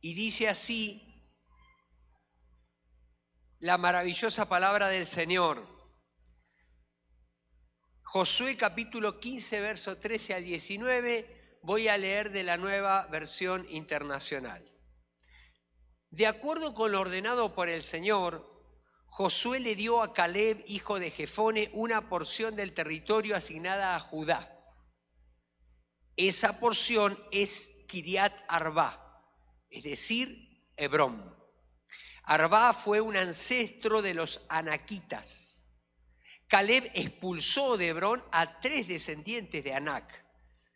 Y dice así la maravillosa palabra del Señor. Josué capítulo 15, verso 13 al 19, voy a leer de la Nueva Versión Internacional. De acuerdo con lo ordenado por el Señor, Josué le dio a Caleb, hijo de Jefone, una porción del territorio asignada a Judá. Esa porción es Kiriat Arba, es decir, Hebrón. Arba fue un ancestro de los anaquitas. Caleb expulsó de Hebrón a 3 descendientes de Anac: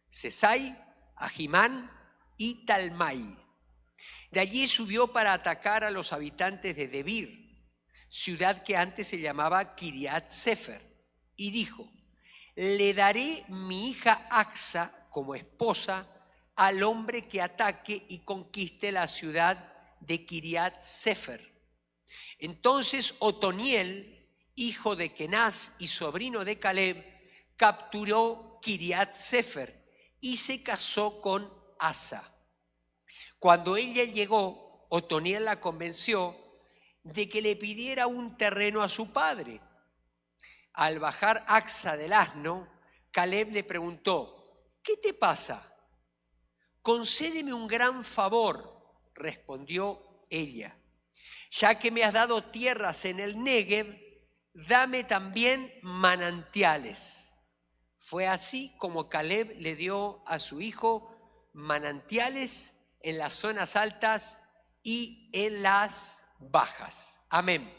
Sesai, Ahimán y Talmai. De allí subió para atacar a los habitantes de Debir, ciudad que antes se llamaba Kiriat Sefer, y dijo: le daré mi hija Axa como esposa al hombre que ataque y conquiste la ciudad de Kiriat Sefer. Entonces Otoniel, hijo de Kenaz y sobrino de Caleb, capturó Kiriat Sefer y se casó con Asa. Cuando ella llegó, Otoniel la convenció de que le pidiera un terreno a su padre. Al bajar Axa del asno, Caleb le preguntó: ¿qué te pasa? Concédeme un gran favor, respondió ella. Ya que me has dado tierras en el Negev, dame también manantiales. Fue así como Caleb le dio a su hijo manantiales en las zonas altas y en las bajas. Amén.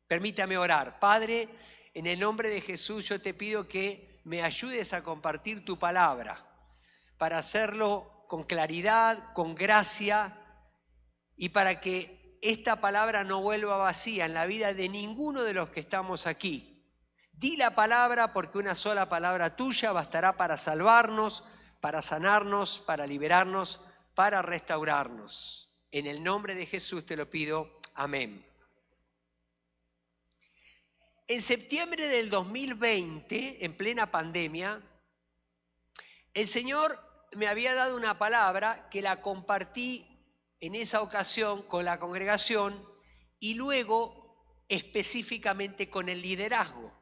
Permítame orar. Padre, en el nombre de Jesús yo te pido que me ayudes a compartir tu palabra, para hacerlo con claridad, con gracia, y para que esta palabra no vuelva vacía en la vida de ninguno de los que estamos aquí. Di la palabra, porque una sola palabra tuya bastará para salvarnos, para sanarnos, para liberarnos, para restaurarnos. En el nombre de Jesús te lo pido. Amén. En septiembre del 2020, en plena pandemia, el Señor me había dado una palabra que la compartí en esa ocasión con la congregación y luego específicamente con el liderazgo.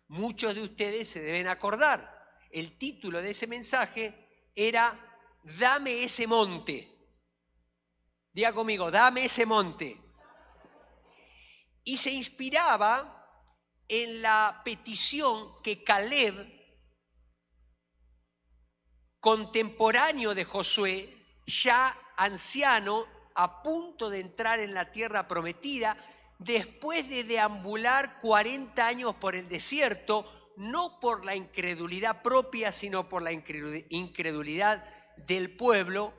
Muchos de ustedes se deben acordar. El título de ese mensaje era Dame ese monte. Diga conmigo, dame ese monte. Y se inspiraba en la petición que Caleb, contemporáneo de Josué, ya anciano, a punto de entrar en la tierra prometida, después de deambular 40 años por el desierto, no por la incredulidad propia, sino por la incredulidad del pueblo.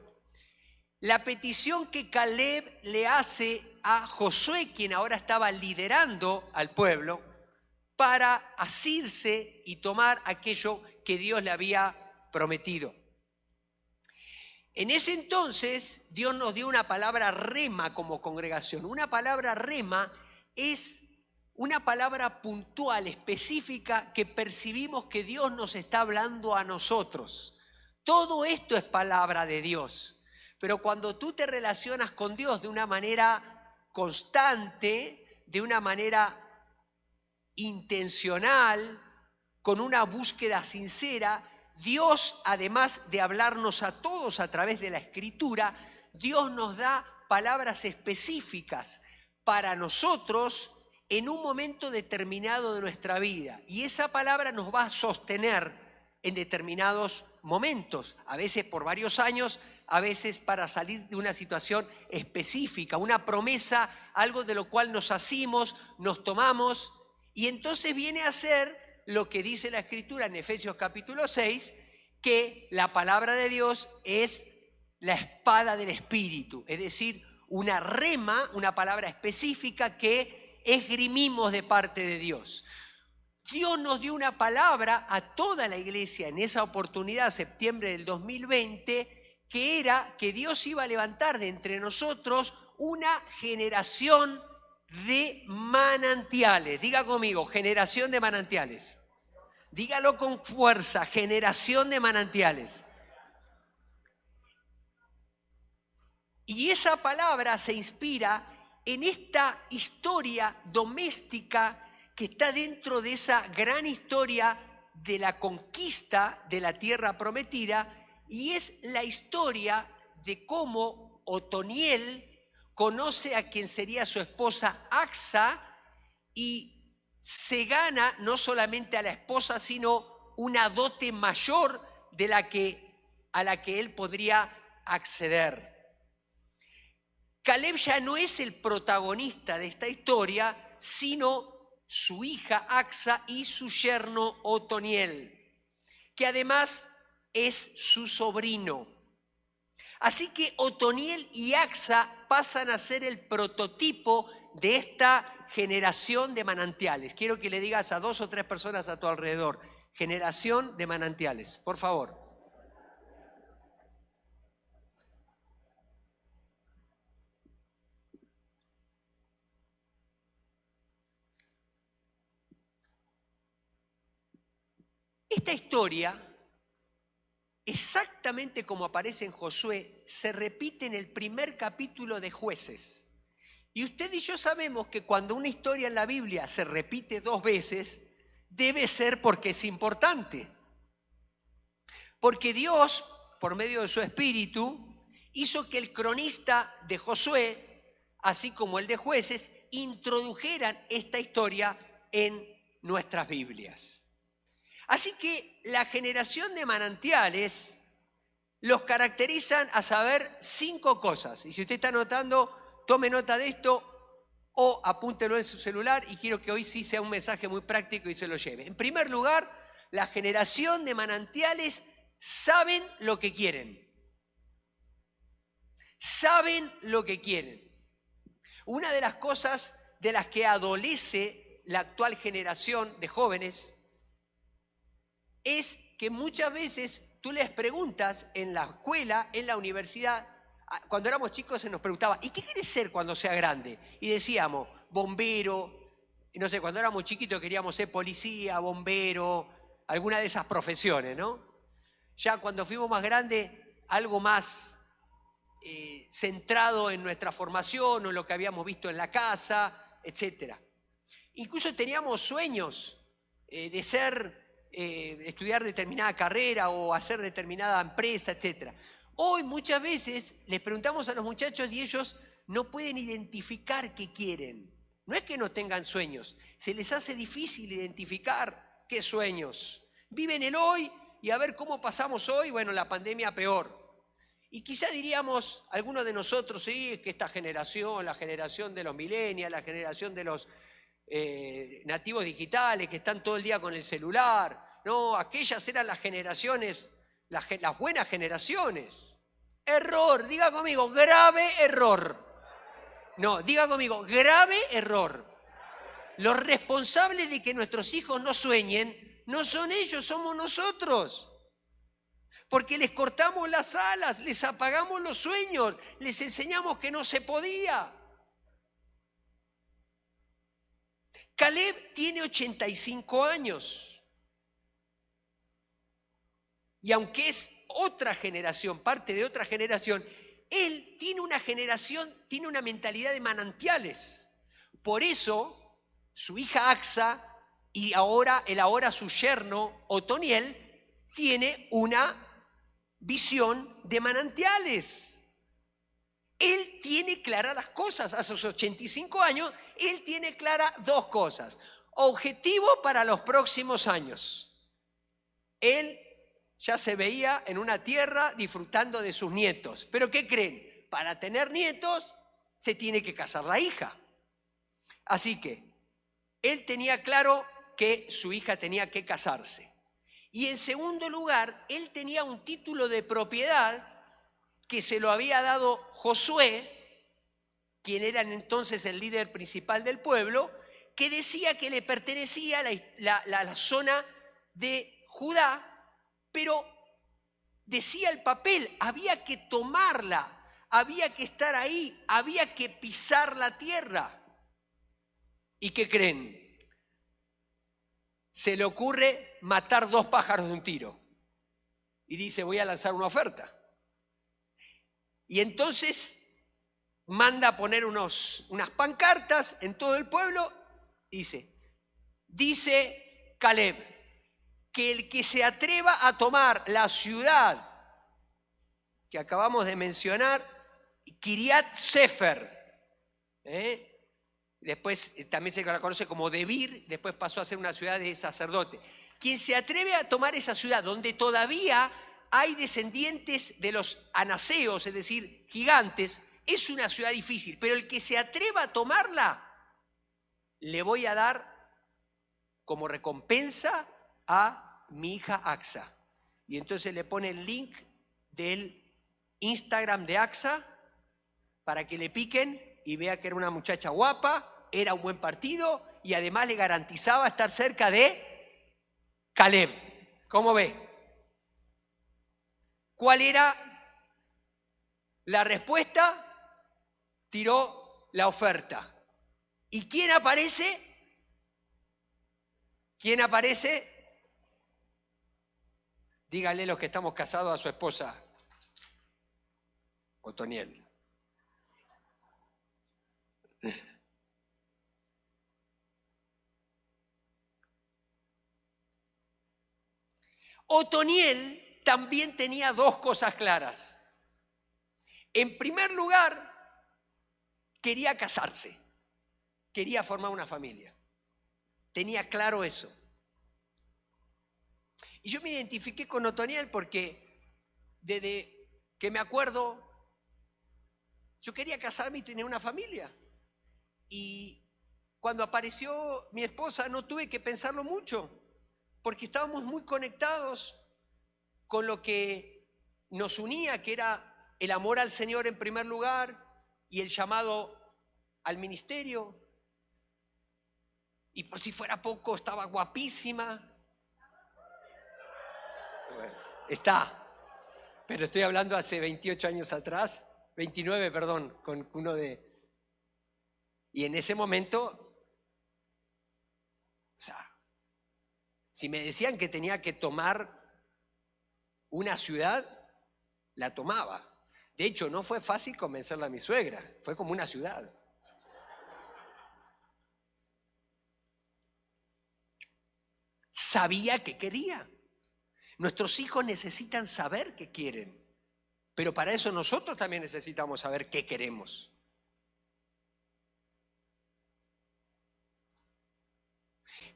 La petición que Caleb le hace a Josué, quien ahora estaba liderando al pueblo, para asirse y tomar aquello que Dios le había prometido. En ese entonces Dios nos dio una palabra rema como congregación. Una palabra rema es una palabra puntual, específica, que percibimos que Dios nos está hablando a nosotros. Todo esto es palabra de Dios. Pero cuando tú te relacionas con Dios de una manera constante, de una manera intencional, con una búsqueda sincera, Dios, además de hablarnos a todos a través de la Escritura, Dios nos da palabras específicas para nosotros en un momento determinado de nuestra vida. Y esa palabra nos va a sostener en determinados momentos, a veces por varios años, a veces para salir de una situación específica, una promesa, algo de lo cual nos asimos, nos tomamos. Y entonces viene a ser lo que dice la Escritura en Efesios capítulo 6, que la palabra de Dios es la espada del Espíritu, es decir, una rema, una palabra específica que esgrimimos de parte de Dios. Dios nos dio una palabra a toda la iglesia en esa oportunidad, septiembre del 2020, que era que Dios iba a levantar de entre nosotros una generación de manantiales. Diga conmigo, generación de manantiales. Dígalo con fuerza, generación de manantiales. Y esa palabra se inspira en esta historia doméstica que está dentro de esa gran historia de la conquista de la tierra prometida, y es la historia de cómo Otoniel conoce a quien sería su esposa Acsa y se gana no solamente a la esposa, sino una dote mayor a la que él podría acceder. Caleb ya no es el protagonista de esta historia, sino su hija Acsa y su yerno Otoniel, que además es su sobrino. Así que Otoniel y Acsa pasan a ser el prototipo de esta generación de manantiales. Quiero que le digas a 2 o 3 personas a tu alrededor: generación de manantiales, por favor. Esta historia, exactamente como aparece en Josué, se repite en el primer capítulo de Jueces. Y usted y yo sabemos que cuando una historia en la Biblia se repite 2 veces, debe ser porque es importante. Porque Dios, por medio de su Espíritu, hizo que el cronista de Josué, así como el de Jueces, introdujeran esta historia en nuestras Biblias. Así que la generación de manantiales los caracterizan, a saber, 5 cosas. Y si usted está anotando, tome nota de esto o apúntelo en su celular, y quiero que hoy sí sea un mensaje muy práctico y se lo lleve. En primer lugar, la generación de manantiales saben lo que quieren. Saben lo que quieren. Una de las cosas de las que adolece la actual generación de jóvenes es que muchas veces tú les preguntas en la escuela, en la universidad. Cuando éramos chicos se nos preguntaba: ¿y qué quieres ser cuando sea grande? Y decíamos: bombero, no sé, cuando éramos chiquitos queríamos ser policía, bombero, alguna de esas profesiones, ¿no? Ya cuando fuimos más grandes, algo más centrado en nuestra formación o en lo que habíamos visto en la casa, etc. Incluso teníamos sueños de estudiar determinada carrera o hacer determinada empresa, etc. Hoy muchas veces les preguntamos a los muchachos y ellos no pueden identificar qué quieren. No es que no tengan sueños, se les hace difícil identificar qué sueños. Viven el hoy y a ver cómo pasamos hoy. Bueno, la pandemia peor. Y quizá diríamos, algunos de nosotros, sí, que esta generación, la generación de los millennials, la generación de los nativos digitales que están todo el día con el celular, no, aquellas eran las generaciones, las buenas generaciones. Error, diga conmigo, grave error. No, diga conmigo, grave error. Los responsables de que nuestros hijos no sueñen no son ellos, somos nosotros. Porque les cortamos las alas, les apagamos los sueños, les enseñamos que no se podía. Caleb tiene 85 años. Y aunque es otra generación, parte de otra generación, él tiene una mentalidad de manantiales. Por eso, su hija Acsa y ahora su yerno Otoniel tiene una visión de manantiales. Él tiene claras las cosas. A sus 85 años, él tiene claras 2 cosas. Objetivo para los próximos años. Él ya se veía en una tierra disfrutando de sus nietos. ¿Pero qué creen? Para tener nietos se tiene que casar la hija. Así que él tenía claro que su hija tenía que casarse. Y en segundo lugar, él tenía un título de propiedad que se lo había dado Josué, quien era entonces el líder principal del pueblo, que decía que le pertenecía la zona de Judá, pero decía el papel, había que tomarla, había que estar ahí, había que pisar la tierra. ¿Y qué creen? Se le ocurre matar 2 pájaros de un tiro. Y dice: voy a lanzar una oferta. Y entonces manda a poner unas pancartas en todo el pueblo. Dice Caleb, que el que se atreva a tomar la ciudad que acabamos de mencionar, Kiriat Sefer, después también se la conoce como Debir, después pasó a ser una ciudad de sacerdote. Quien se atreve a tomar esa ciudad donde todavía hay descendientes de los anaseos, es decir, gigantes, es una ciudad difícil, pero el que se atreva a tomarla, le voy a dar como recompensa a mi hija Axa. Y entonces le pone el link del Instagram de Axa para que le piquen y vea que era una muchacha guapa, era un buen partido y además le garantizaba estar cerca de Caleb. ¿Cómo ve? ¿Cuál era la respuesta? Tiró la oferta. ¿Y quién aparece? ¿Quién aparece? Díganle los que estamos casados a su esposa, Otoniel. Otoniel también tenía dos cosas claras. En primer lugar, quería casarse, quería formar una familia. Tenía claro eso. Y yo me identifiqué con Otoniel porque desde que me acuerdo, yo quería casarme y tener una familia. Y cuando apareció mi esposa no tuve que pensarlo mucho, porque estábamos muy conectados con lo que nos unía, que era el amor al Señor en primer lugar y el llamado al ministerio. Y por si fuera poco, estaba guapísima. Bueno, está, pero estoy hablando hace 28 años atrás, 29, perdón, con uno de... Y en ese momento, o sea, si me decían que tenía que tomar una ciudad, la tomaba. De hecho, no fue fácil convencerla a mi suegra, fue como una ciudad. Sabía que quería. Nuestros hijos necesitan saber qué quieren, pero para eso nosotros también necesitamos saber qué queremos.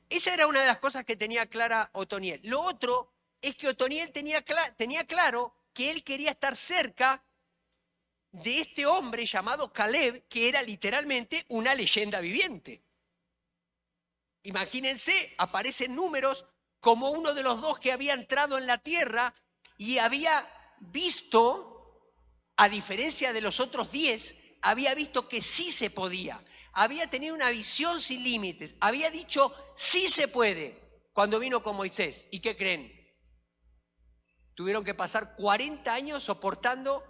Esa era una de las cosas que tenía clara Otoniel. Lo otro es que Otoniel tenía claro que él quería estar cerca de este hombre llamado Caleb, que era literalmente una leyenda viviente. Imagínense, aparecen números como uno de los dos que había entrado en la tierra y había visto, a diferencia de los otros 10, había visto que sí se podía. Había tenido una visión sin límites. Había dicho, sí se puede, cuando vino con Moisés. ¿Y qué creen? Tuvieron que pasar 40 años soportando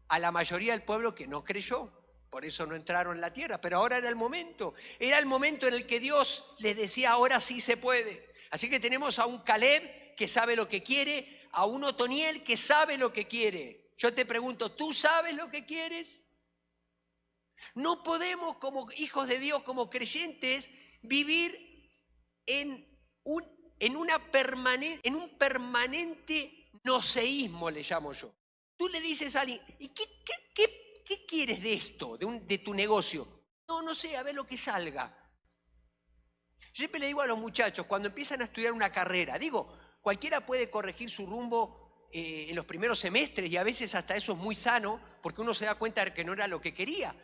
a la mayoría del pueblo que no creyó. Por eso no entraron en la tierra. Pero ahora era el momento. Era el momento en el que Dios les decía, ahora sí se puede. Así que tenemos a un Caleb que sabe lo que quiere, a un Otoniel que sabe lo que quiere. Yo te pregunto, ¿tú sabes lo que quieres? No podemos como hijos de Dios, como creyentes, vivir en un permanente noseísmo, le llamo yo. Tú le dices a alguien, ¿y qué quieres de esto, de tu negocio? No sé, a ver lo que salga. Yo siempre le digo a los muchachos, cuando empiezan a estudiar una carrera, cualquiera puede corregir su rumbo en los primeros semestres y a veces hasta eso es muy sano porque uno se da cuenta de que no era lo que quería.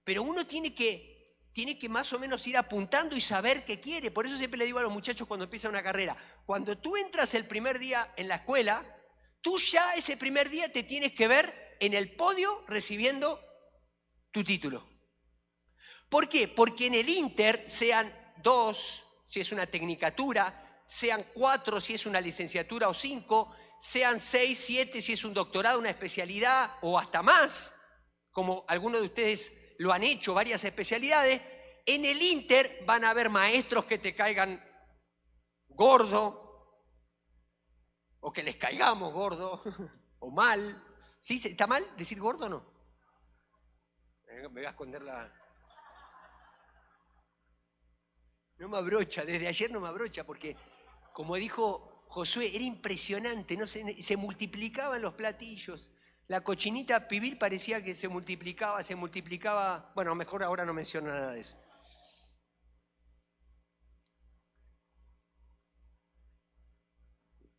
Pero uno tiene que más o menos ir apuntando y saber qué quiere. Por eso siempre le digo a los muchachos cuando empieza una carrera, cuando tú entras el primer día en la escuela, tú ya ese primer día te tienes que ver en el podio recibiendo tu título. ¿Por qué? Porque en el Inter, sean 2, si es una tecnicatura, sean 4, si es una licenciatura o 5, sean 6, 7, si es un doctorado, una especialidad o hasta más, como algunos de ustedes lo han hecho, varias especialidades, en el Inter van a haber maestros que te caigan gordo o que les caigamos gordo o mal. ¿Sí? ¿Está mal decir gordo o no? Me voy a esconder la... No me abrocha, desde ayer no me abrocha, porque como dijo Josué, era impresionante, ¿no? Se multiplicaban los platillos. La cochinita pibil parecía que se multiplicaba. Bueno, mejor ahora no menciono nada de eso.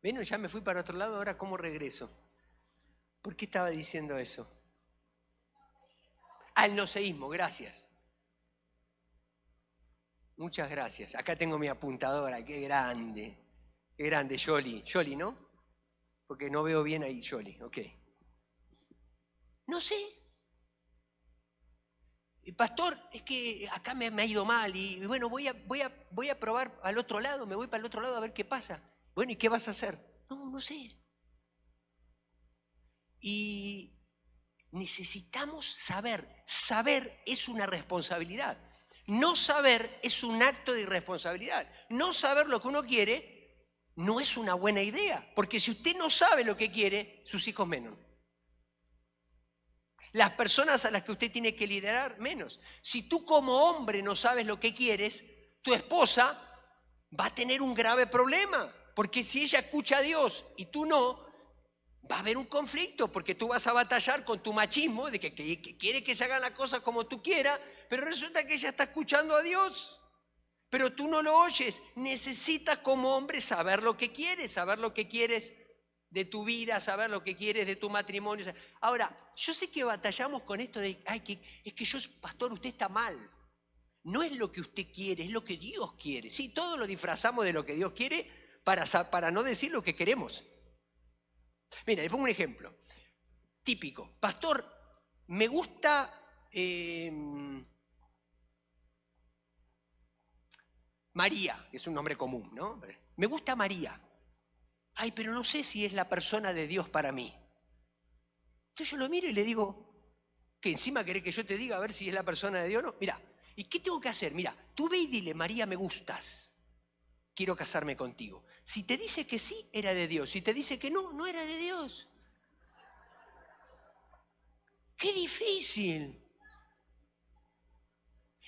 Bueno, ya me fui para otro lado, ahora ¿cómo regreso? ¿Por qué estaba diciendo eso? El noceísmo, gracias. Muchas gracias. Acá tengo mi apuntadora, qué grande. Qué grande, Yoli. Yoli, ¿no? Porque no veo bien ahí, Yoli, ok. No sé. Pastor, es que acá me ha ido mal y bueno, voy a probar al otro lado, me voy para el otro lado a ver qué pasa. Bueno, ¿y qué vas a hacer? No sé. Y necesitamos saber. Saber es una responsabilidad. No saber es un acto de irresponsabilidad. No saber lo que uno quiere no es una buena idea, porque si usted no sabe lo que quiere, sus hijos menos. Las personas a las que usted tiene que liderar, menos. Si tú como hombre no sabes lo que quieres, tu esposa va a tener un grave problema. Porque si ella escucha a Dios y tú no, va a haber un conflicto, porque tú vas a batallar con tu machismo de que quiere que se hagan las cosas como tú quieras, pero resulta que ella está escuchando a Dios. Pero tú no lo oyes. Necesitas como hombre saber lo que quieres de tu vida, saber lo que quieres de tu matrimonio. Ahora, yo sé que batallamos con esto de, es que yo, pastor, usted está mal. No es lo que usted quiere, es lo que Dios quiere. Sí, todo lo disfrazamos de lo que Dios quiere para no decir lo que queremos. Mira, le pongo un ejemplo típico. Pastor, me gusta... María, que es un nombre común, ¿no? Me gusta María. Ay, pero no sé si es la persona de Dios para mí. Entonces yo lo miro y le digo, que encima querés que yo te diga a ver si es la persona de Dios o no. Mira, ¿y qué tengo que hacer? Mira, tú ve y dile, María, me gustas. Quiero casarme contigo. Si te dice que sí, era de Dios. Si te dice que no, no era de Dios. ¡Qué difícil!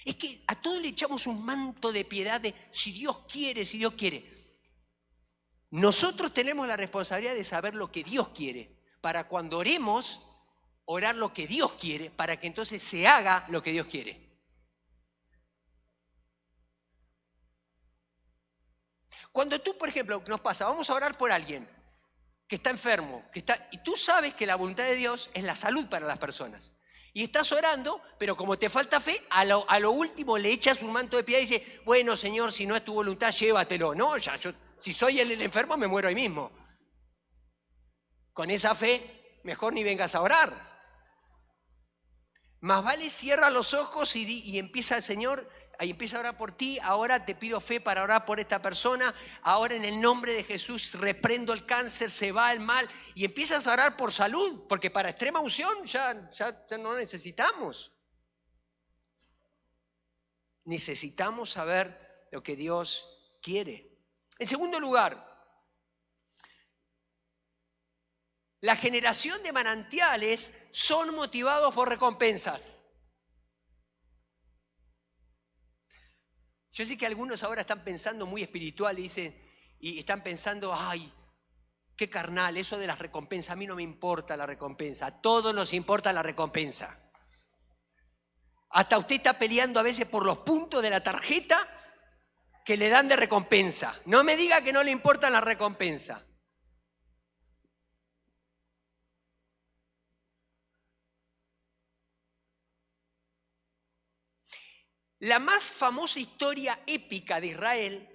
Es que a todos le echamos un manto de piedad de si Dios quiere, si Dios quiere. Nosotros tenemos la responsabilidad de saber lo que Dios quiere, para cuando oremos, orar lo que Dios quiere, para que entonces se haga lo que Dios quiere. Cuando tú, por ejemplo, nos pasa, vamos a orar por alguien que está enfermo, y tú sabes que la voluntad de Dios es la salud para las personas. Y estás orando, pero como te falta fe, a lo último le echas un manto de piedad y dices, bueno, Señor, si no es tu voluntad, llévatelo. No, ya yo, si soy el enfermo, me muero ahí mismo. Con esa fe, mejor ni vengas a orar. Más vale cierra los ojos y empieza el Señor, ahí empieza a orar por ti. Ahora te pido fe para orar por esta persona. Ahora en el nombre de Jesús reprendo el cáncer, se va el mal. Y empiezas a orar por salud, porque para extrema unción ya no necesitamos. Necesitamos saber lo que Dios quiere. En segundo lugar, la generación de manantiales son motivados por recompensas. Yo sé que algunos ahora están pensando muy espiritual y están pensando, ay, qué carnal, eso de las recompensas, a mí no me importa la recompensa, a todos nos importa la recompensa. Hasta usted está peleando a veces por los puntos de la tarjeta que le dan de recompensa. No me diga que no le importa la recompensa. La más famosa historia épica de Israel,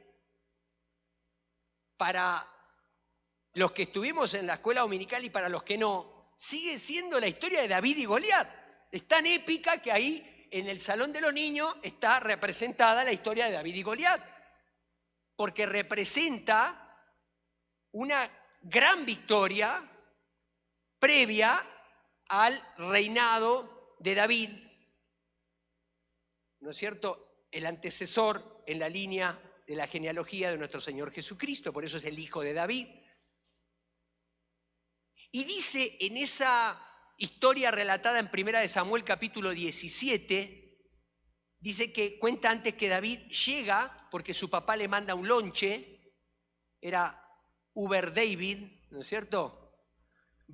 para los que estuvimos en la escuela dominical y para los que no, sigue siendo la historia de David y Goliat. Es tan épica que ahí en el Salón de los Niños está representada la historia de David y Goliat, porque representa una gran victoria previa al reinado de David, ¿no es cierto? El antecesor en la línea de la genealogía de nuestro Señor Jesucristo, por eso es el hijo de David. Y dice en esa historia relatada en 1 Samuel capítulo 17, dice que cuenta antes que David llega porque su papá le manda un lonche, era Uber David, ¿no es cierto?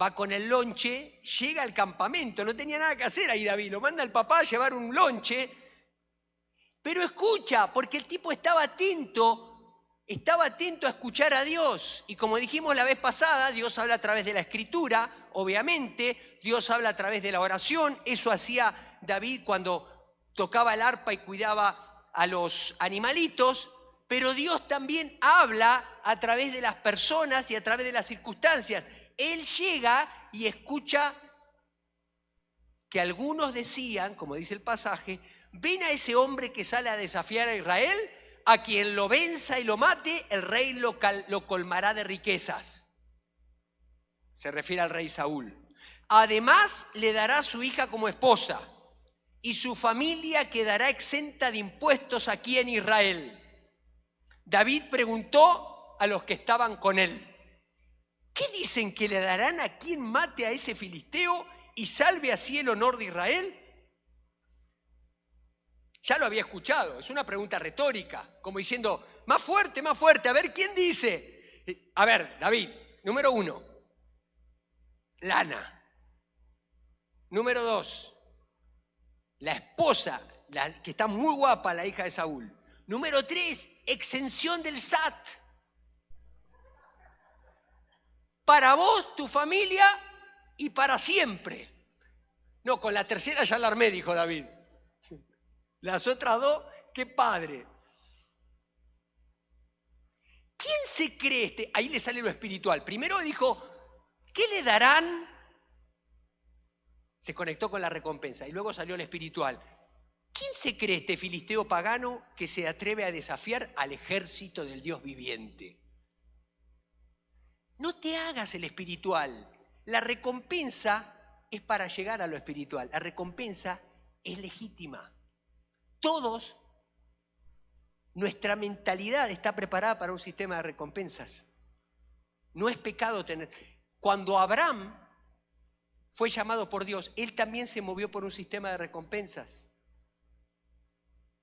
Va con el lonche, llega al campamento, no tenía nada que hacer ahí David, lo manda el papá a llevar un lonche, pero escucha, porque el tipo estaba atento a escuchar a Dios. Y como dijimos la vez pasada, Dios habla a través de la Escritura, obviamente, Dios habla a través de la oración, eso hacía David cuando tocaba el arpa y cuidaba a los animalitos, pero Dios también habla a través de las personas y a través de las circunstancias. Él llega y escucha que algunos decían, como dice el pasaje, ven a ese hombre que sale a desafiar a Israel, a quien lo venza y lo mate, el rey lo colmará de riquezas. Se refiere al rey Saúl. Además, le dará a su hija como esposa y su familia quedará exenta de impuestos aquí en Israel. David preguntó a los que estaban con él, ¿qué dicen que le darán a quien mate a ese filisteo y salve así el honor de Israel? Ya lo había escuchado, es una pregunta retórica, como diciendo, más fuerte, a ver, ¿quién dice? A ver, David, número 1, lana. Número 2, la esposa, que está muy guapa, la hija de Saúl. Número 3, exención del SAT. Para vos, tu familia y para siempre. No, con la tercera ya la armé, dijo David. Las otras dos, qué padre. ¿Quién se cree este? Ahí le sale lo espiritual. Primero dijo, ¿qué le darán? Se conectó con la recompensa y luego salió el espiritual. ¿Quién se cree este filisteo pagano que se atreve a desafiar al ejército del Dios viviente? No te hagas el espiritual. La recompensa es para llegar a lo espiritual. La recompensa es legítima. Todos, nuestra mentalidad está preparada para un sistema de recompensas. No es pecado tener. Cuando Abraham fue llamado por Dios, él también se movió por un sistema de recompensas.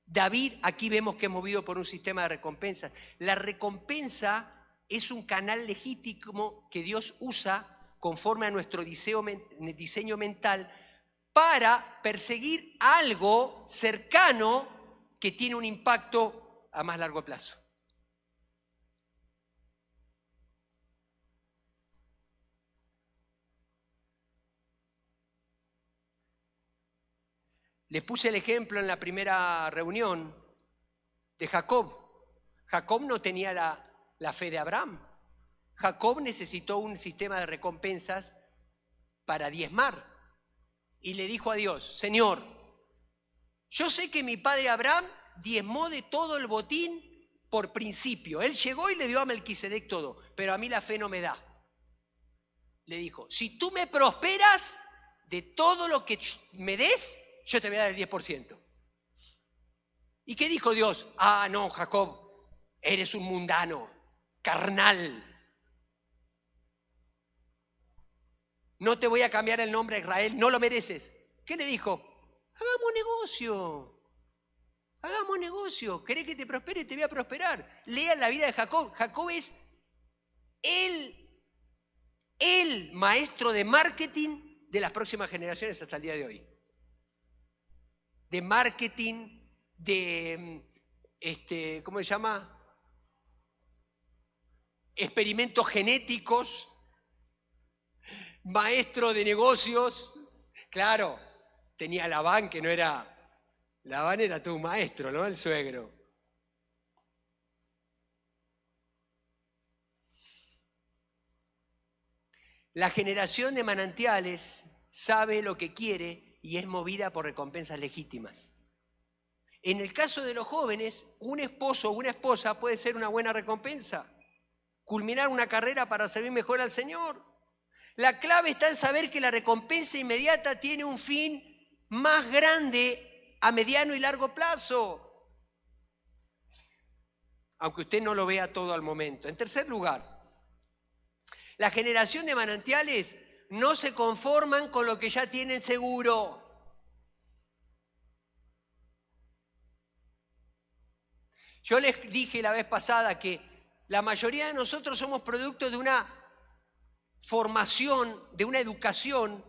David, aquí vemos que es movido por un sistema de recompensas. La recompensa es un canal legítimo que Dios usa conforme a nuestro diseño mental para perseguir algo cercano que tiene un impacto a más largo plazo. Les puse el ejemplo en la primera reunión de Jacob. Jacob no tenía la fe de Abraham. Jacob necesitó un sistema de recompensas para diezmar. Y le dijo a Dios, Señor, yo sé que mi padre Abraham diezmó de todo el botín por principio. Él llegó y le dio a Melquisedec todo, pero a mí la fe no me da. Le dijo, si tú me prosperas de todo lo que me des, yo te voy a dar el 10%. ¿Y qué dijo Dios? Ah, no, Jacob, eres un mundano, carnal. No te voy a cambiar el nombre a Israel, no lo mereces. ¿Qué le dijo? Hagamos negocio. Hagamos negocio. ¿Querés que te prospere? Te voy a prosperar. Lean la vida de Jacob. Jacob es el maestro de marketing de las próximas generaciones hasta el día de hoy. De marketing, de, ¿cómo se llama? Experimentos genéticos. Maestro de negocios, claro, tenía Labán, que no era, Labán era tu maestro, ¿no? El suegro. La generación de manantiales sabe lo que quiere y es movida por recompensas legítimas. En el caso de los jóvenes, un esposo o una esposa puede ser una buena recompensa. Culminar una carrera para servir mejor al Señor. La clave está en saber que la recompensa inmediata tiene un fin más grande a mediano y largo plazo, aunque usted no lo vea todo al momento. En tercer lugar, la generación de manantiales no se conforman con lo que ya tienen seguro. Yo les dije la vez pasada que la mayoría de nosotros somos producto de una formación, de una educación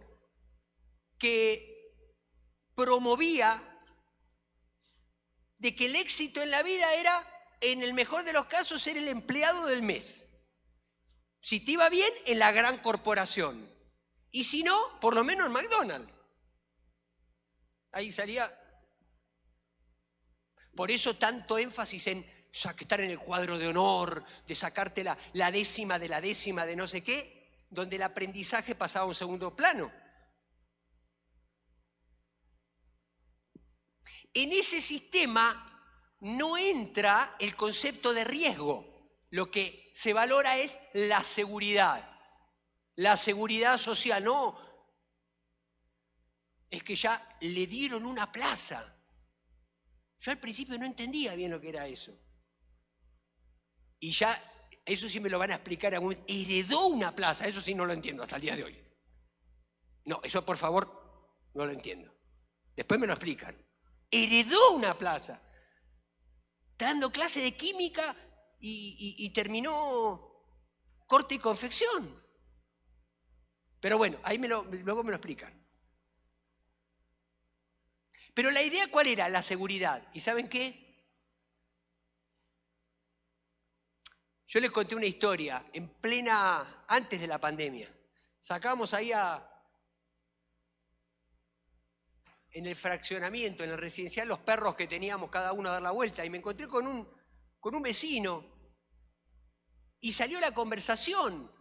que promovía de que el éxito en la vida era, en el mejor de los casos, ser el empleado del mes. Si te iba bien, en la gran corporación. Y si no, por lo menos en McDonald's. Ahí salía. Por eso tanto énfasis en estar en el cuadro de honor, de sacarte la décima de no sé qué, donde el aprendizaje pasaba a un segundo plano. En ese sistema no entra el concepto de riesgo. Lo que se valora es la seguridad social. No, es que ya le dieron una plaza. Yo al principio no entendía bien lo que era eso. Y ya, eso sí me lo van a explicar algún momento. Heredó una plaza, eso sí no lo entiendo hasta el día de hoy. No, eso por favor no lo entiendo. Después me lo explican. Heredó una plaza. Está dando clase de química y terminó corte y confección. Pero bueno, ahí luego me lo explican. Pero la idea, ¿cuál era? La seguridad. ¿Y saben qué? Yo les conté una historia antes de la pandemia. Sacábamos ahí en el fraccionamiento, en el residencial, los perros que teníamos cada uno a dar la vuelta. Y me encontré con un vecino y salió la conversación.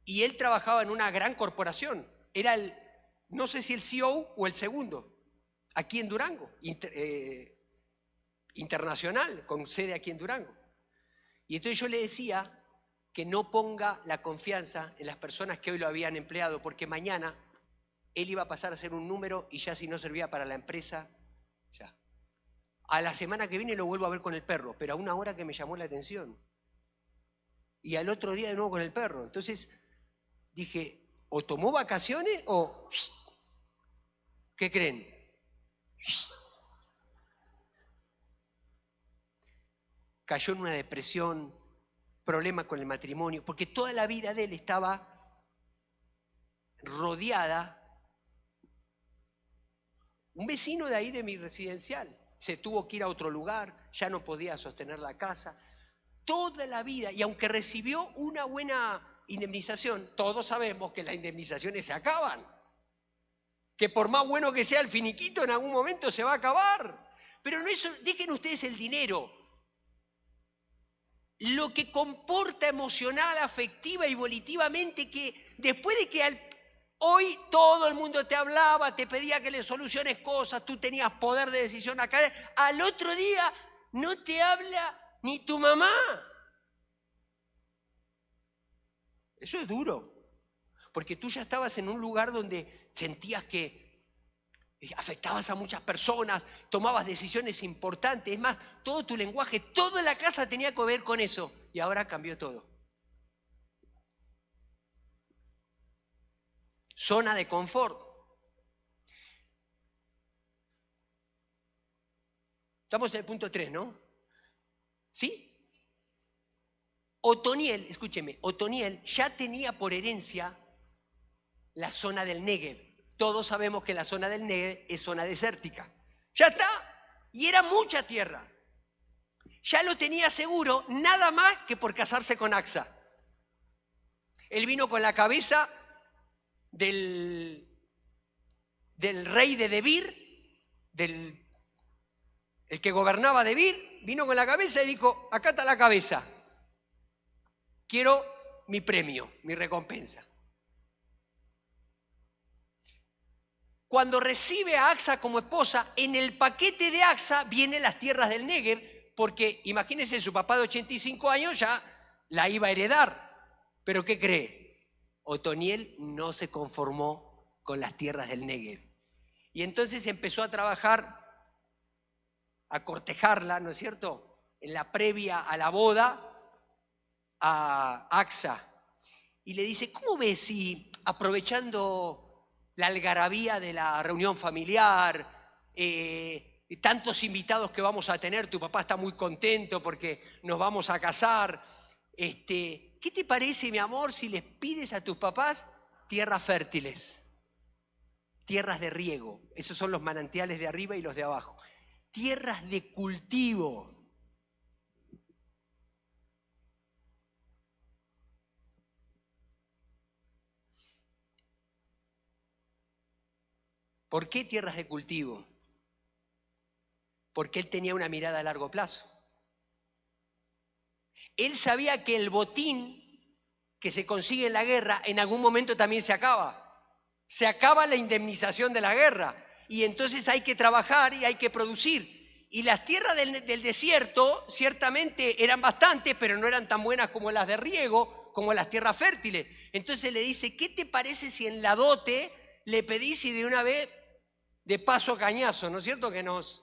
Y él trabajaba en una gran corporación. Era no sé si el CEO o el segundo, aquí en Durango, internacional, con sede aquí en Durango. Y entonces yo le decía que no ponga la confianza en las personas que hoy lo habían empleado, porque mañana él iba a pasar a ser un número y ya si no servía para la empresa, ya. A la semana que viene lo vuelvo a ver con el perro, pero a una hora que me llamó la atención. Y al otro día de nuevo con el perro. Entonces dije, o tomó vacaciones o... ¿Qué creen? Cayó en una depresión, problema con el matrimonio, porque toda la vida de él estaba rodeada. Un vecino de ahí de mi residencial se tuvo que ir a otro lugar, ya no podía sostener la casa. Toda la vida, y aunque recibió una buena indemnización, todos sabemos que las indemnizaciones se acaban. Que por más bueno que sea el finiquito, en algún momento se va a acabar. Pero no eso, dejen ustedes el dinero. Lo que comporta emocional, afectiva y volitivamente, que después de que hoy todo el mundo te hablaba, te pedía que le soluciones cosas, tú tenías poder de decisión acá, al otro día no te habla ni tu mamá. Eso es duro, porque tú ya estabas en un lugar donde sentías que afectabas a muchas personas, tomabas decisiones importantes. Es más, todo tu lenguaje, toda la casa tenía que ver con eso. Y ahora cambió todo. Zona de confort. Estamos en el punto 3, ¿no? ¿Sí? Otoniel, escúcheme, Otoniel ya tenía por herencia la zona del Negev. Todos sabemos que la zona del Negev es zona desértica. Ya está. Y era mucha tierra. Ya lo tenía seguro, nada más que por casarse con Axa. Él vino con la cabeza del rey de Debir, el que gobernaba Debir, vino con la cabeza y dijo, acá está la cabeza. Quiero mi premio, mi recompensa. Cuando recibe a Axa como esposa, en el paquete de Axa vienen las tierras del Negev, porque imagínense, su papá de 85 años ya la iba a heredar. ¿Pero qué cree? Otoniel no se conformó con las tierras del Negev. Y entonces empezó a trabajar, a cortejarla, ¿no es cierto?, en la previa a la boda, a Axa. y le dice, ¿cómo ves si aprovechando la algarabía de la reunión familiar, tantos invitados que vamos a tener, tu papá está muy contento porque nos vamos a casar, ¿qué te parece, mi amor, si les pides a tus papás tierras fértiles, tierras de riego? Esos son los manantiales de arriba y los de abajo. Tierras de cultivo. ¿Por qué tierras de cultivo? Porque él tenía una mirada a largo plazo. Él sabía que el botín que se consigue en la guerra en algún momento también se acaba. Se acaba la indemnización de la guerra y entonces hay que trabajar y hay que producir. Y las tierras del desierto ciertamente eran bastantes, pero no eran tan buenas como las de riego, como las tierras fértiles. Entonces le dice, ¿qué te parece si en la dote le pedís y de una vez, de paso a cañazo, ¿no es cierto? Que nos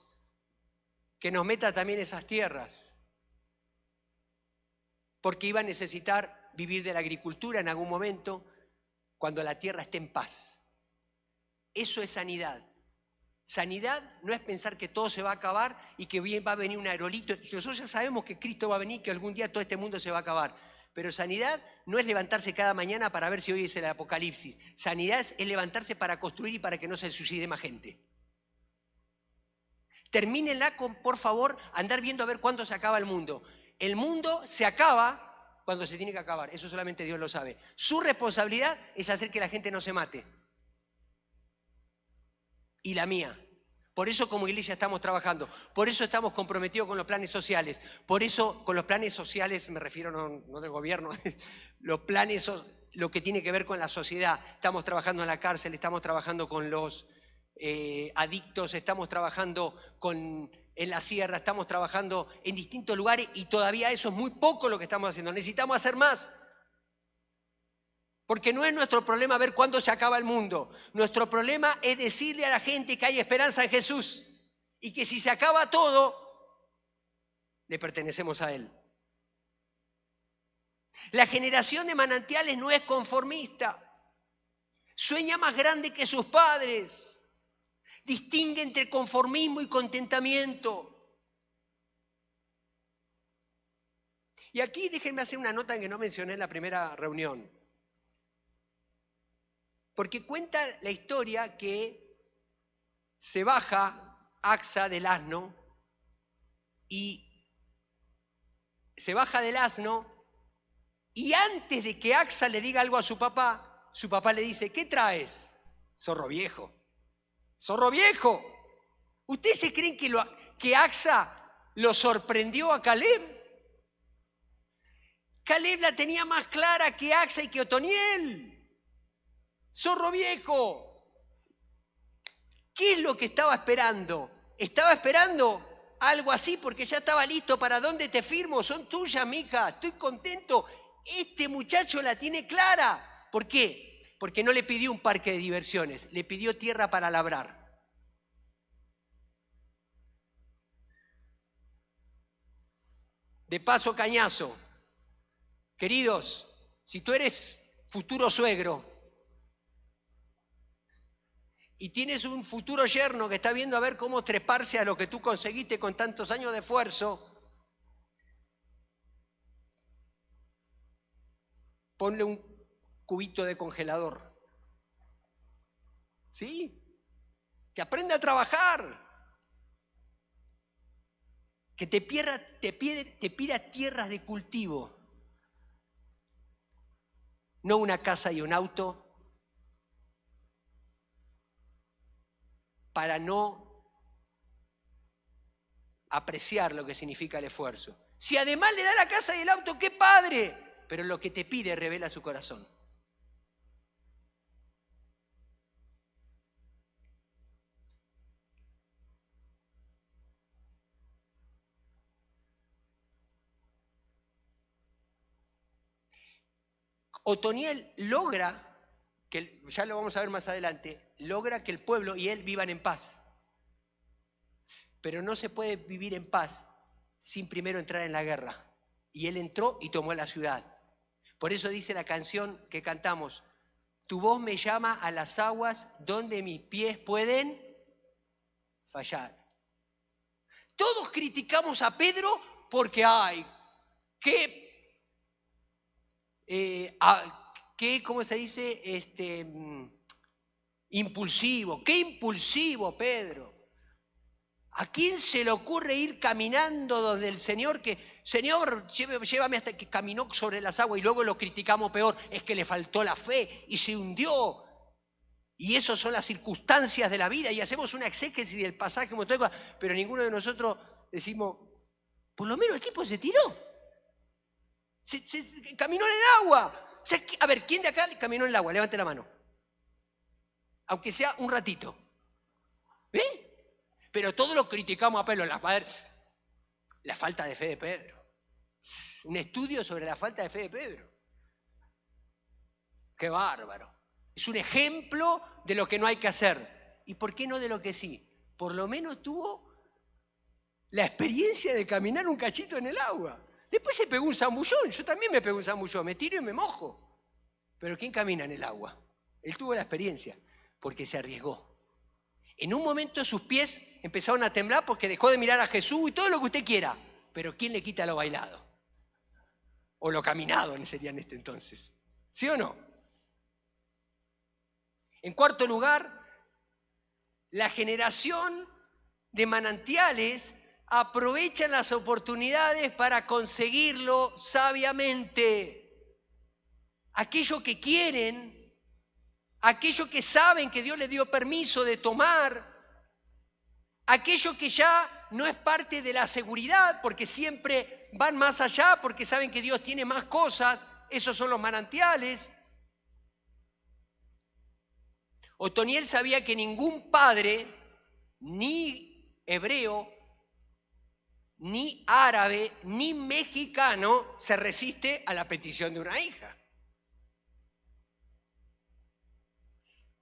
meta también esas tierras. Porque iba a necesitar vivir de la agricultura en algún momento cuando la tierra esté en paz. Eso es sanidad. Sanidad no es pensar que todo se va a acabar y que bien va a venir un aerolito. Nosotros ya sabemos que Cristo va a venir, que algún día todo este mundo se va a acabar. Pero sanidad no es levantarse cada mañana para ver si hoy es el apocalipsis. Sanidad es levantarse para construir y para que no se suicide más gente. Termínenla con, por favor, andar viendo a ver cuándo se acaba el mundo. El mundo se acaba cuando se tiene que acabar. Eso solamente Dios lo sabe. Su responsabilidad es hacer que la gente no se mate. Y la mía. Por eso como iglesia estamos trabajando. Por eso estamos comprometidos con los planes sociales. Por eso con los planes sociales, me refiero no del gobierno, los planes, lo que tiene que ver con la sociedad. Estamos trabajando en la cárcel, estamos trabajando con los adictos, estamos trabajando en la sierra, estamos trabajando en distintos lugares y todavía eso es muy poco lo que estamos haciendo. Necesitamos hacer más. Porque no es nuestro problema ver cuándo se acaba el mundo. Nuestro problema es decirle a la gente que hay esperanza en Jesús y que si se acaba todo, le pertenecemos a Él. La generación de manantiales no es conformista. Sueña más grande que sus padres. Distingue entre conformismo y contentamiento. Y aquí déjenme hacer una nota que no mencioné en la primera reunión. Porque cuenta la historia que se baja Axa del asno y se baja del asno y antes de que Axa le diga algo a su papá le dice, ¿qué traes? Zorro viejo. Zorro viejo. ¿Ustedes se creen que Axa lo sorprendió a Caleb? Caleb la tenía más clara que Axa y que Otoniel. Zorro viejo. ¿Qué es lo que estaba esperando? Estaba esperando algo así porque ya estaba listo. ¿Para dónde te firmo? Son tuyas, mija. Estoy contento. Este muchacho la tiene clara. ¿Por qué? Porque no le pidió un parque de diversiones, le pidió tierra para labrar. De paso, cañazo. Queridos, si tú eres futuro suegro y tienes un futuro yerno que está viendo a ver cómo treparse a lo que tú conseguiste con tantos años de esfuerzo, ponle un cubito de congelador. ¿Sí? Que aprenda a trabajar. Que te pida tierras de cultivo. No una casa y un auto. Para no apreciar lo que significa el esfuerzo. Si además le da la casa y el auto, ¡qué padre! Pero lo que te pide revela su corazón. Otoniel logra, que ya lo vamos a ver más adelante, logra que el pueblo y él vivan en paz. Pero no se puede vivir en paz sin primero entrar en la guerra. Y él entró y tomó la ciudad. Por eso dice la canción que cantamos, tu voz me llama a las aguas donde mis pies pueden fallar. Todos criticamos a Pedro porque, ay, ¿cómo se dice? Impulsivo. Qué impulsivo, Pedro. ¿A quién se le ocurre ir caminando donde el Señor, Señor, llévame hasta que caminó sobre las aguas y luego lo criticamos peor? Es que le faltó la fe y se hundió. Y esas son las circunstancias de la vida y hacemos una exégesis del pasaje, pero ninguno de nosotros decimos, por lo menos el tipo se tiró. Se caminó en el agua. O sea, a ver, ¿quién de acá caminó en el agua? Levante la mano. Aunque sea un ratito. ¿Ven? Pero todos lo criticamos a Pedro. La falta de fe de Pedro. Un estudio sobre la falta de fe de Pedro. ¡Qué bárbaro! Es un ejemplo de lo que no hay que hacer. ¿Y por qué no de lo que sí? Por lo menos tuvo la experiencia de caminar un cachito en el agua. Después se pegó un zambullón. Yo también me pego un zambullón. Me tiro y me mojo. Pero ¿quién camina en el agua? Él tuvo la experiencia porque se arriesgó. En un momento sus pies empezaron a temblar porque dejó de mirar a Jesús y todo lo que usted quiera. Pero ¿quién le quita lo bailado? O lo caminado sería en este entonces. ¿Sí o no? En cuarto lugar, la generación de manantiales aprovechan las oportunidades para conseguirlo sabiamente. Aquello que quieren, aquello que saben que Dios les dio permiso de tomar, aquello que ya no es parte de la seguridad, porque siempre van más allá, porque saben que Dios tiene más cosas, esos son los manantiales. Otoniel sabía que ningún padre, ni hebreo, ni árabe, ni mexicano, se resiste a la petición de una hija.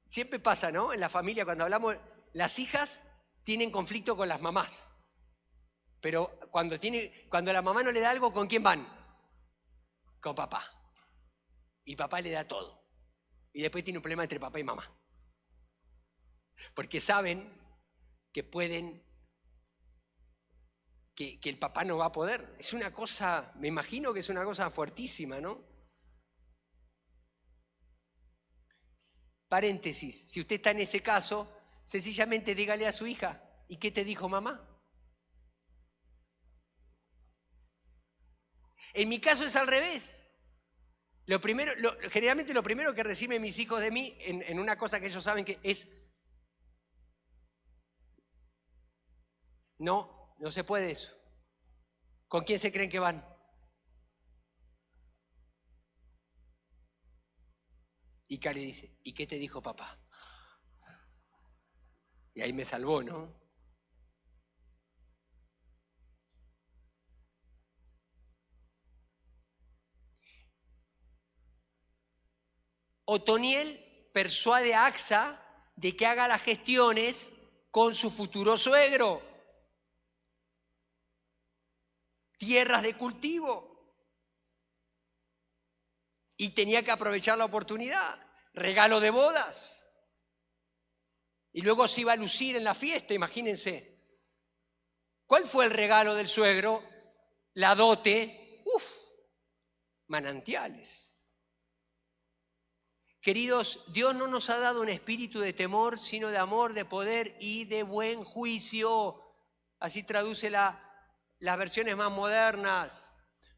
Siempre pasa, ¿no? En la familia, cuando hablamos, las hijas tienen conflicto con las mamás. Pero cuando la mamá no le da algo, ¿con quién van? Con papá. Y papá le da todo. Y después tiene un problema entre papá y mamá. Porque saben que pueden, que el papá no va a poder. Es una cosa, me imagino que es una cosa fuertísima, ¿no? Paréntesis, si usted está en ese caso, sencillamente dígale a su hija, ¿y qué te dijo mamá? En mi caso es al revés. Generalmente lo primero que reciben mis hijos de mí, en una cosa que ellos saben que es, no se puede eso. ¿Con quién se creen que van? Y Cari dice, ¿y qué te dijo papá? Y ahí me salvó, ¿no? Otoniel persuade a Axa de que haga las gestiones con su futuro suegro. Tierras de cultivo. Y tenía que aprovechar la oportunidad. Regalo de bodas. Y luego se iba a lucir en la fiesta, imagínense. ¿Cuál fue el regalo del suegro? La dote. Manantiales. Queridos, Dios no nos ha dado un espíritu de temor, sino de amor, de poder y de buen juicio. Así traduce las versiones más modernas.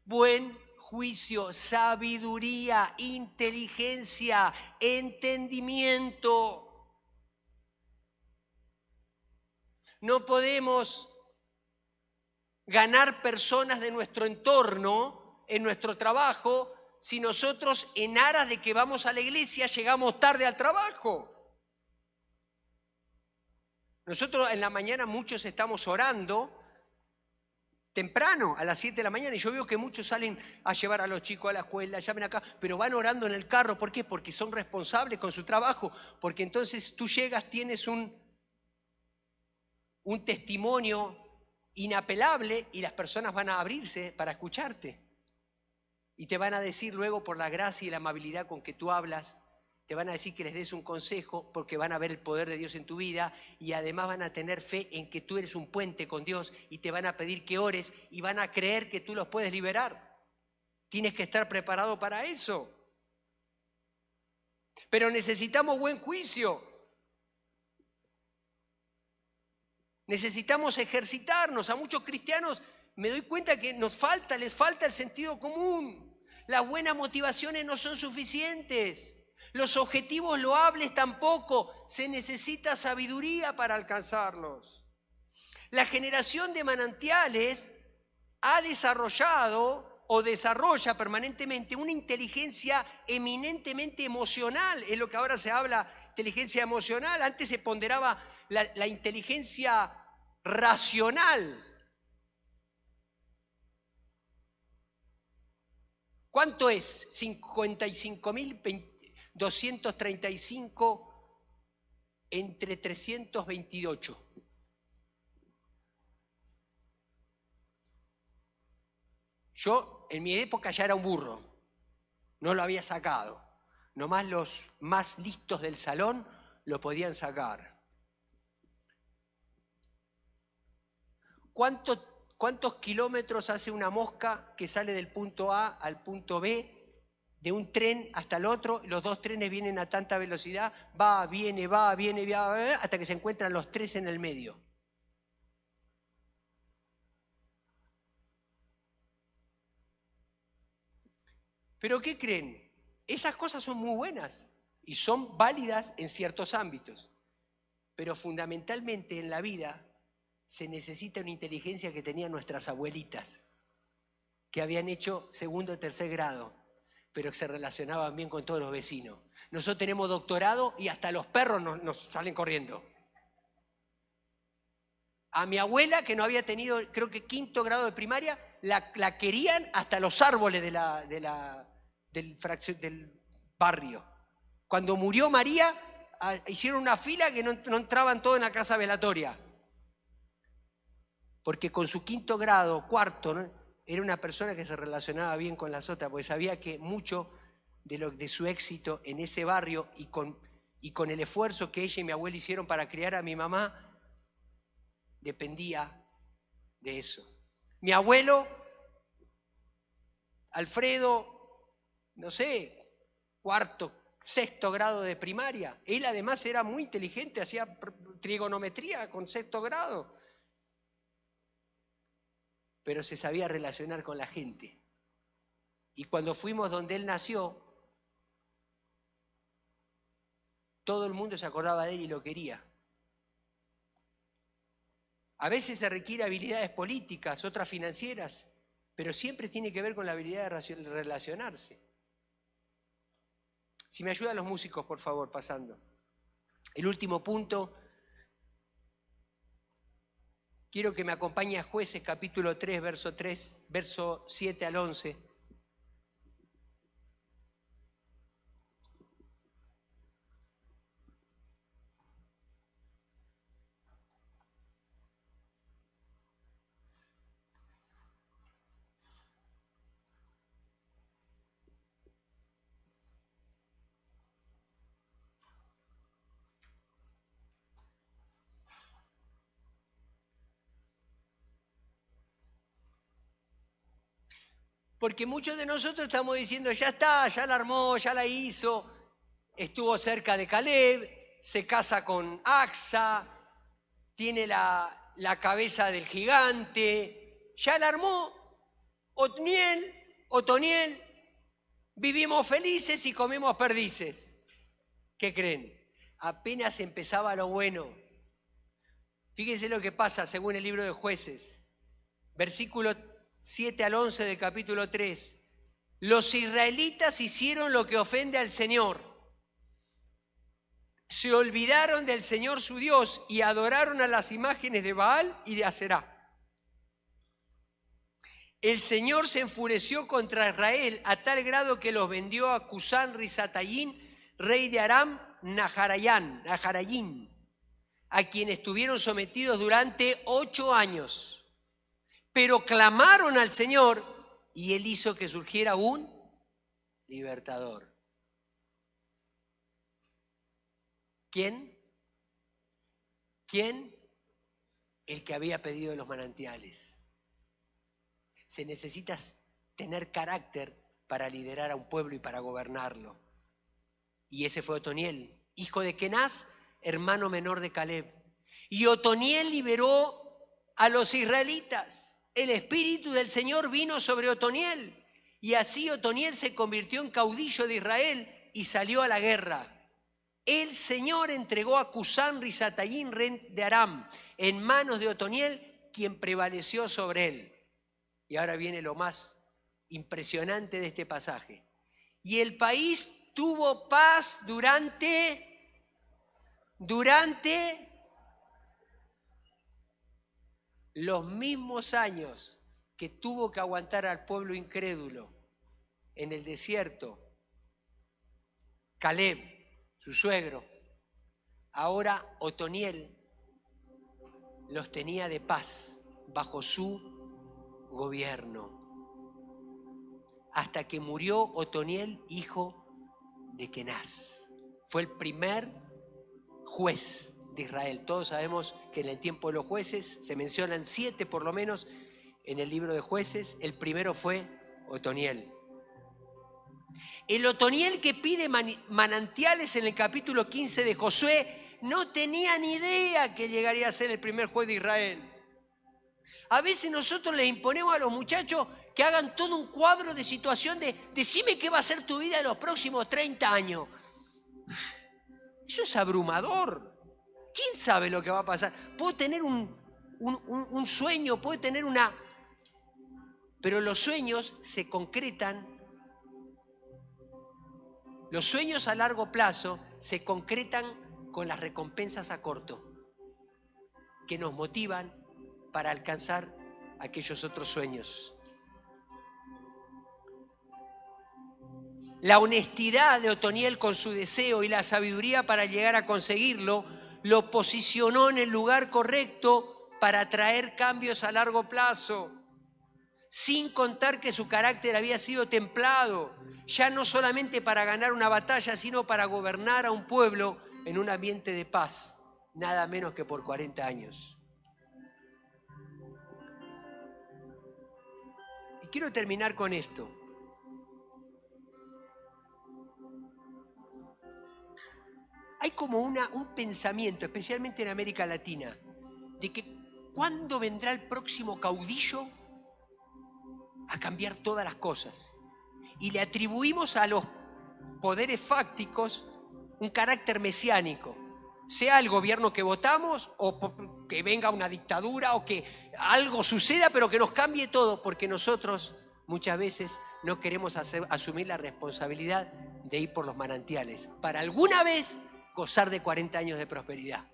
Buen juicio, sabiduría, inteligencia, entendimiento. No podemos ganar personas de nuestro entorno, en nuestro trabajo, si nosotros en aras de que vamos a la iglesia llegamos tarde al trabajo. Nosotros en la mañana muchos estamos orando temprano, a las 7 de la mañana, y yo veo que muchos salen a llevar a los chicos a la escuela, ya ven acá, pero van orando en el carro. ¿Por qué? Porque son responsables con su trabajo, porque entonces tú llegas, tienes un testimonio inapelable y las personas van a abrirse para escucharte. Y te van a decir luego, por la gracia y la amabilidad con que tú hablas, te van a decir que les des un consejo porque van a ver el poder de Dios en tu vida y además van a tener fe en que tú eres un puente con Dios y te van a pedir que ores y van a creer que tú los puedes liberar. Tienes que estar preparado para eso. Pero necesitamos buen juicio. Necesitamos ejercitarnos. A muchos cristianos me doy cuenta que les falta el sentido común. Las buenas motivaciones no son suficientes. Los objetivos loables tampoco. Se necesita sabiduría para alcanzarlos. La generación de manantiales ha desarrollado o desarrolla permanentemente una inteligencia eminentemente emocional. Es lo que ahora se habla, inteligencia emocional. Antes se ponderaba la inteligencia racional. ¿Cuánto es 55.235 entre 328? Yo en mi época ya era un burro, no lo había sacado. Nomás los más listos del salón lo podían sacar. ¿Cuántos kilómetros hace una mosca que sale del punto A al punto B, de un tren hasta el otro? Los dos trenes vienen a tanta velocidad, va, viene, hasta que se encuentran los tres en el medio. ¿Pero qué creen? Esas cosas son muy buenas y son válidas en ciertos ámbitos, pero fundamentalmente en la vida se necesita una inteligencia que tenían nuestras abuelitas, que habían hecho segundo o tercer grado, pero que se relacionaban bien con todos los vecinos. Nosotros tenemos doctorado y hasta los perros nos salen corriendo. A mi abuela, que no había tenido, creo que quinto grado de primaria, la querían hasta los árboles del barrio. Cuando murió María, hicieron una fila que no entraban todos en la casa velatoria. Porque con su quinto grado, cuarto, ¿no?, era una persona que se relacionaba bien con las otras, porque sabía que mucho de su éxito en ese barrio y con el esfuerzo que ella y mi abuelo hicieron para criar a mi mamá, dependía de eso. Mi abuelo, Alfredo, no sé, cuarto, sexto grado de primaria. Él además era muy inteligente, hacía trigonometría con sexto grado. Pero se sabía relacionar con la gente. Y cuando fuimos donde él nació, todo el mundo se acordaba de él y lo quería. A veces se requiere habilidades políticas, otras financieras, pero siempre tiene que ver con la habilidad de relacionarse. Si me ayudan los músicos, por favor, pasando. El último punto. Quiero que me acompañe a Jueces capítulo 3, verso 7 al 11. Porque muchos de nosotros estamos diciendo, ya está, ya la armó, ya la hizo, estuvo cerca de Caleb, se casa con Axa, tiene la cabeza del gigante, ya la armó, Otoniel, vivimos felices y comemos perdices. ¿Qué creen? Apenas empezaba lo bueno. Fíjense lo que pasa según el libro de Jueces, versículo 7 al 11 del capítulo 3. Los israelitas hicieron lo que ofende al Señor. Se olvidaron del Señor su Dios y adoraron a las imágenes de Baal y de Aserá. El Señor se enfureció contra Israel a tal grado que los vendió a Cusán Risatayín, rey de Aram Naharayín, a quien estuvieron sometidos durante 8 años. Pero clamaron al Señor y él hizo que surgiera un libertador. ¿Quién? ¿Quién? El que había pedido los manantiales. Se necesita tener carácter para liderar a un pueblo y para gobernarlo. Y ese fue Otoniel, hijo de Kenaz, hermano menor de Caleb. Y Otoniel liberó a los israelitas. El espíritu del Señor vino sobre Otoniel. Y así Otoniel se convirtió en caudillo de Israel y salió a la guerra. El Señor entregó a Cusán Risatayín, rey de Aram, en manos de Otoniel, quien prevaleció sobre él. Y ahora viene lo más impresionante de este pasaje. Y el país tuvo paz durante los mismos años que tuvo que aguantar al pueblo incrédulo en el desierto. Caleb, su suegro. Ahora Otoniel los tenía de paz bajo su gobierno. Hasta que murió Otoniel, hijo de Kenaz. Fue el primer juez de Israel. Todos sabemos que en el tiempo de los jueces se mencionan 7 por lo menos en el libro de Jueces. El primero fue Otoniel. El Otoniel que pide manantiales en el capítulo 15 de Josué no tenía ni idea que llegaría a ser el primer juez de Israel. A veces nosotros les imponemos a los muchachos que hagan todo un cuadro de situación de decime qué va a ser tu vida en los próximos 30 años. Eso es abrumador. ¿Quién sabe lo que va a pasar? Puedo tener un sueño, puedo tener una... Pero los sueños se concretan. Los sueños a largo plazo se concretan con las recompensas a corto, que nos motivan para alcanzar aquellos otros sueños. La honestidad de Otoniel con su deseo y la sabiduría para llegar a conseguirlo lo posicionó en el lugar correcto para traer cambios a largo plazo, sin contar que su carácter había sido templado, ya no solamente para ganar una batalla, sino para gobernar a un pueblo en un ambiente de paz, nada menos que por 40 años. Y quiero terminar con esto. Hay como un pensamiento, especialmente en América Latina, de que ¿cuándo vendrá el próximo caudillo a cambiar todas las cosas? Y le atribuimos a los poderes fácticos un carácter mesiánico, sea el gobierno que votamos o que venga una dictadura o que algo suceda pero que nos cambie todo, porque nosotros muchas veces no queremos asumir la responsabilidad de ir por los manantiales para alguna vez gozar de 40 años de prosperidad.